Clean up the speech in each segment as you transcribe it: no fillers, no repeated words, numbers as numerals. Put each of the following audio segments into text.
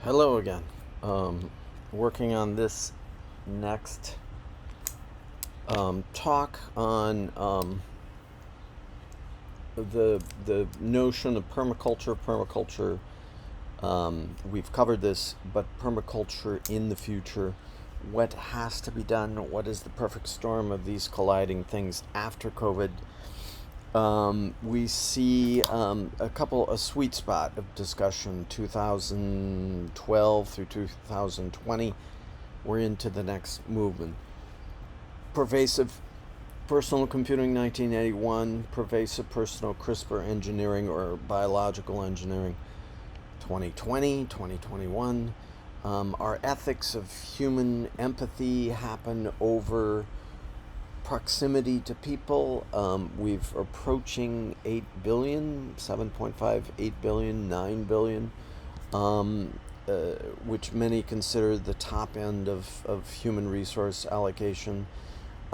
Hello again. Working on this next talk on the notion of permaculture. We've covered this, but permaculture in the future. What has to be done? What is the perfect storm of these colliding things after COVID? We see a sweet spot of discussion 2012 through 2020. We're into the next movement. Pervasive personal computing 1981, pervasive personal CRISPR engineering or biological engineering 2020, 2021. Our ethics of human empathy happen over proximity to people. We've approaching 8 billion, 7.5, 8 billion, 9 billion, which many consider the top end of human resource allocation.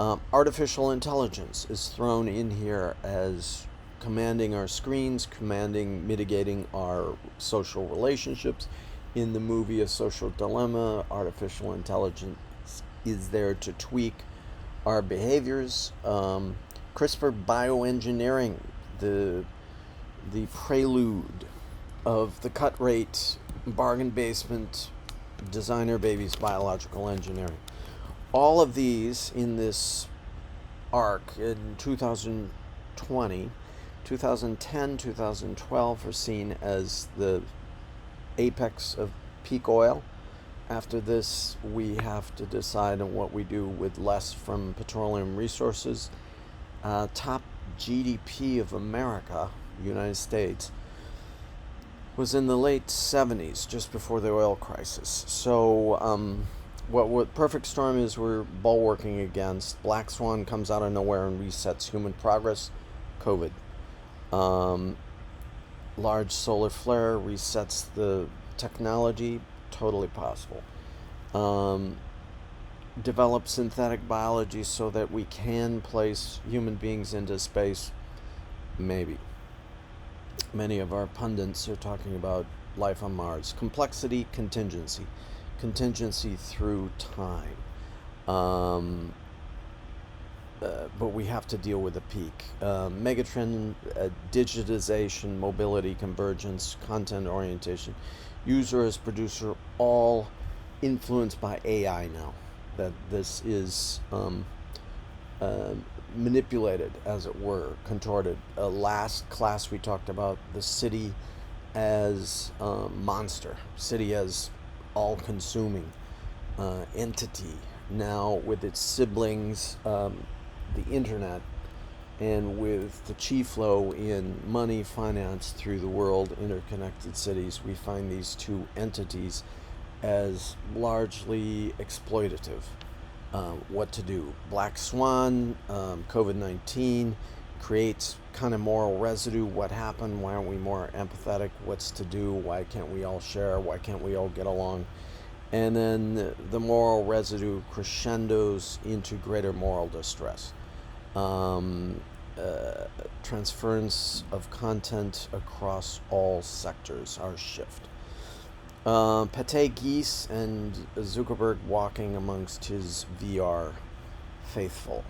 Artificial intelligence is thrown in here as commanding our screens, mitigating our social relationships. In the movie A Social Dilemma, artificial intelligence is there to tweak our behaviors. CRISPR bioengineering, the prelude of the cut rate, bargain basement, designer babies, biological engineering. All of these in this arc in 2020, 2010, 2012 are seen as the apex of peak oil. After this, we have to decide on what we do with less from petroleum resources. Top GDP of America, United States, was in the late 70s, just before the oil crisis. So, what Perfect Storm is, we're bulwarking against. Black Swan comes out of nowhere and resets human progress. COVID. Large solar flare resets the technology. Totally possible. Develop synthetic biology so that we can place human beings into space. Maybe. Many of our pundits are talking about life on Mars. Complexity, contingency. Contingency through time. But we have to deal with a peak. Megatrend, digitization, mobility, convergence, content orientation, user as producer, all influenced by AI now. That this is manipulated, as it were, contorted. Last class we talked about the city as monster, city as all-consuming entity. Now with its siblings, the internet, and with the chi flow in money, finance through the world, interconnected cities, we find these two entities as largely exploitative. What to do? Black Swan, COVID-19 creates kind of moral residue. What happened? Why aren't we more empathetic? What's to do? Why can't we all share? Why can't we all get along? And then the moral residue crescendos into greater moral distress. Transference of content across all sectors, our shift. Pate Geese and Zuckerberg walking amongst his VR faithful.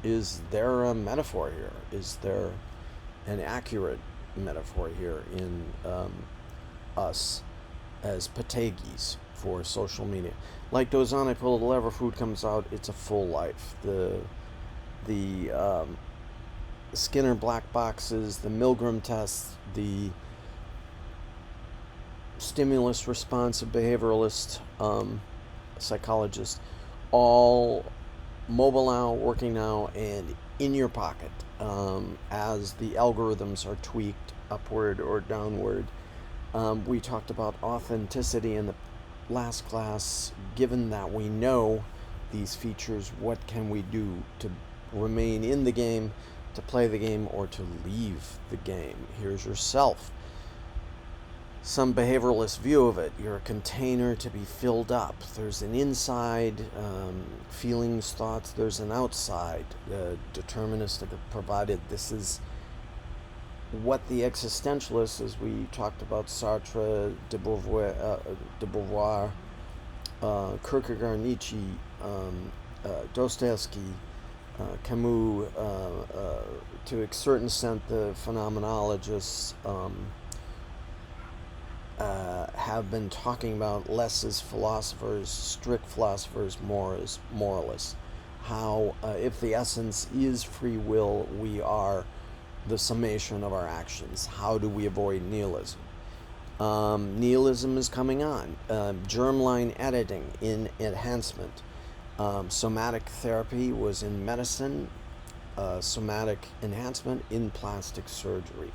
Is there a metaphor here? Is there an accurate metaphor here in us as Pate Geese for social media? Like Dozan, I pull the lever, food comes out, it's a full life. The Skinner black boxes, the Milgram tests, the stimulus response of behavioralist psychologists, all mobile now, working now, and in your pocket as the algorithms are tweaked upward or downward. We talked about authenticity in the last class. Given that we know these features, what can we do to remain in the game, to play the game, or to leave the game? Here's yourself. Some behavioralist view of it. You're a container to be filled up. There's an inside, feelings, thoughts. There's an outside, deterministic, provided this is what the existentialists, as we talked about Sartre, de Beauvoir, Kierkegaard, Nietzsche, Dostoevsky, Camus, to a certain extent the phenomenologists have been talking about less as philosophers, strict philosophers, more as moralists. How, if the essence is free will, we are the summation of our actions. How do we avoid nihilism? Nihilism is coming on. Germline editing in enhancement. Somatic therapy was in medicine. Somatic enhancement in plastic surgery.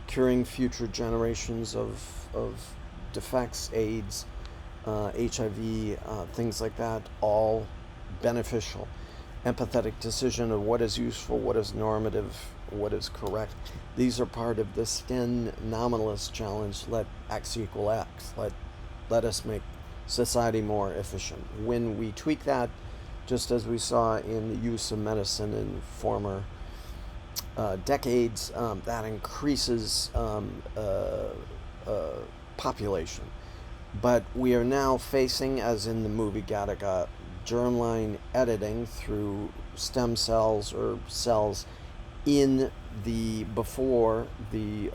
Curing future generations of defects, AIDS, HIV, things like that, all beneficial. Empathetic decision of what is useful, what is normative, what is correct. These are part of the Sten nominalist challenge. Let X equal X. Let us make society more efficient. When we tweak that, just as we saw in the use of medicine in former decades, that increases population. But we are now facing, as in the movie Gattaca, germline editing through stem cells or cells in the before the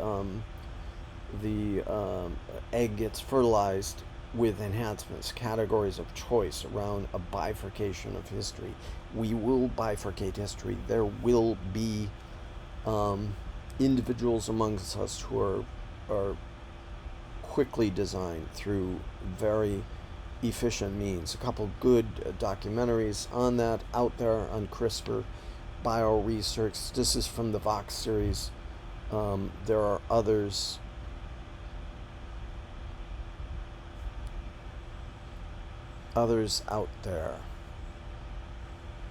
egg gets fertilized, with enhancements, categories of choice around a bifurcation of history. We will bifurcate history. There will be individuals amongst us who are quickly designed through very efficient means. A couple good documentaries on that out there on CRISPR bioresearch. This is from the Vox series. There are others out there.